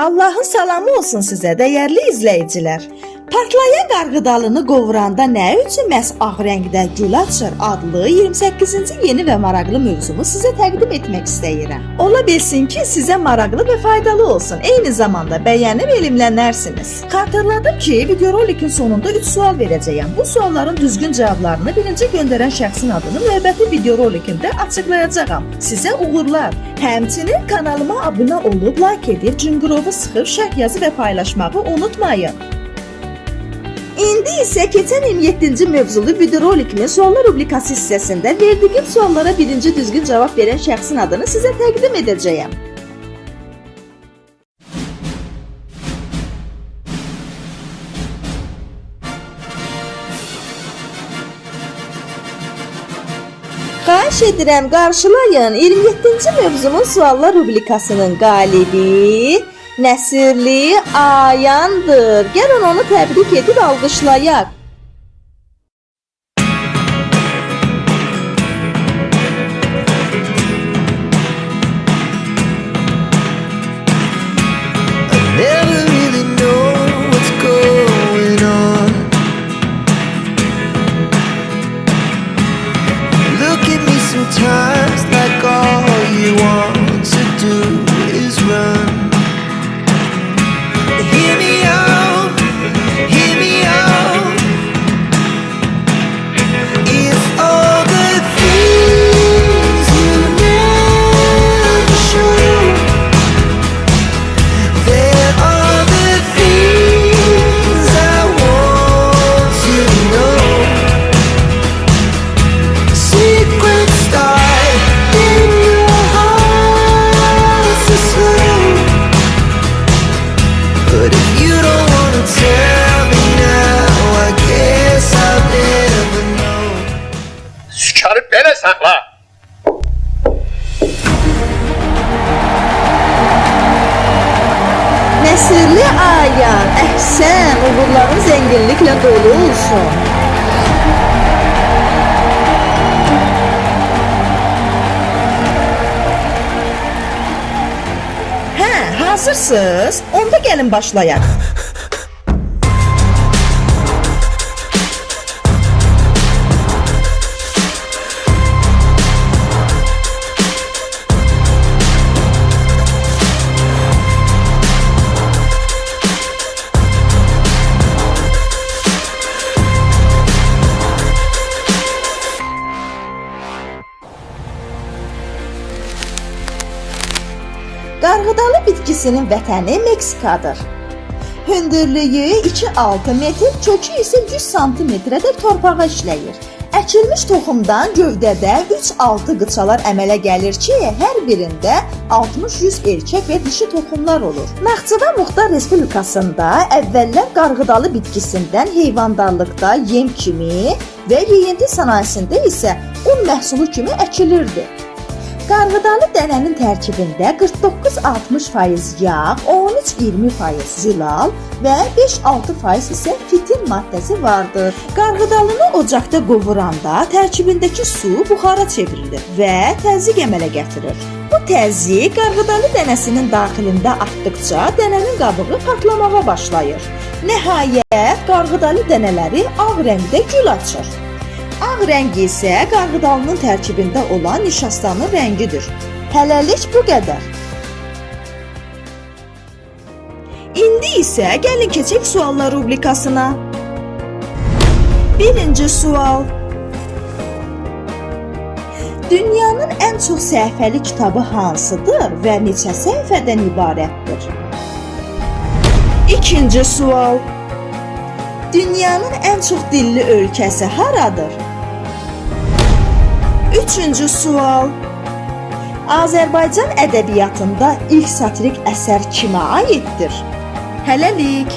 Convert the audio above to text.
Allahın salamı olsun sizə, dəyərli izləyicilər. Partlayan qarğıdalını qovuranda nə üçün məhz ağ rəngdə gül açır adlı 28-ci yeni və maraqlı mövzumu sizə təqdim etmək istəyirəm. Ola bilsin ki, sizə maraqlı və faydalı olsun. Eyni zamanda bəyənib elmlənərsiniz. Xatırladım ki, videorolikin sonunda 3 sual verəcəyəm. Bu sualların düzgün cavablarını birinci göndərən şəxsin adını növbəti videorolikimdə açıqlayacağam. Sizə uğurlar. Həmçinin kanalıma abunə olub, like edib, cınqırovu sıxıb, şərh yazı və paylaşmağı unutmayın. İndi isə keçən 27-ci mövzulu videorolikimin suallar rubrikası hissəsində verdiyim suallara birinci düzgün cavab verən şəxsin adını sizə təqdim edəcəyəm. Xahiş edirəm, qarşılayın 27-ci mövzumun suallar rubrikasının qalibi Nəsirli Ayandır. Gəlin onu təbrik edib alqışlayaq. Sometimes like all you want to do is run. Hear me out, hear me out. It's all the things you never show. There are the things I want to know. Secrets start in your heart so slow. But if you don't wanna tell me now, I guess I'll never know. Çıkarıp beni sakla. Nəsirli Ayan, əhsən, uğurların zənginliklə dolu olsun. Hazırsınız? Onda gəlin başlayaq. Qarğıdalı bitkisinin vətəni Meksikadır. Hündürlüyü 2-6 metr, kökü isə 100 santimetrədək torpağa işləyir. Əkilmiş toxumdan gövdədə 3-6 qıçalar əmələ gəlir ki, hər birində 60-100 erkək və dişi toxumlar olur. Naxçıvan Muxtar Respublikasında əvvəllər qarğıdalı bitkisindən heyvandarlıqda yem kimi və yeyinti sənayesində isə un məhsulu kimi əkilirdi. Qarğıdalı dənənin tərkibində 49-60% yağ, 13-20% zülal və 5-6% isə fitil maddəsi vardır. Qarğıdalını ocaqda qovuranda tərkibindəki su buxara çevrilir və təzyiq əmələ gətirir. Bu təzyiq qarğıdalı dənəsinin daxilində artdıqca dənənin qabığı patlamağa başlayır. Nəhayət qarğıdalı dənələri ağ rəngdə gül açır. Ağ rəngi isə qarğıdalının tərkibində olan nişastanın rəngidir. Hələlik bu qədər. İndi isə gəlin keçək suallar rubrikasına. Birinci sual. Dünyanın ən çox səhifəli kitabı hansıdır və neçə səhifədən ibarətdir? İkinci sual. Dünyanın ən çox dilli ölkəsi haradır? Üçüncü sual. Azərbaycan ədəbiyyatında ilk satirik əsər kimə aiddir? Hələlik.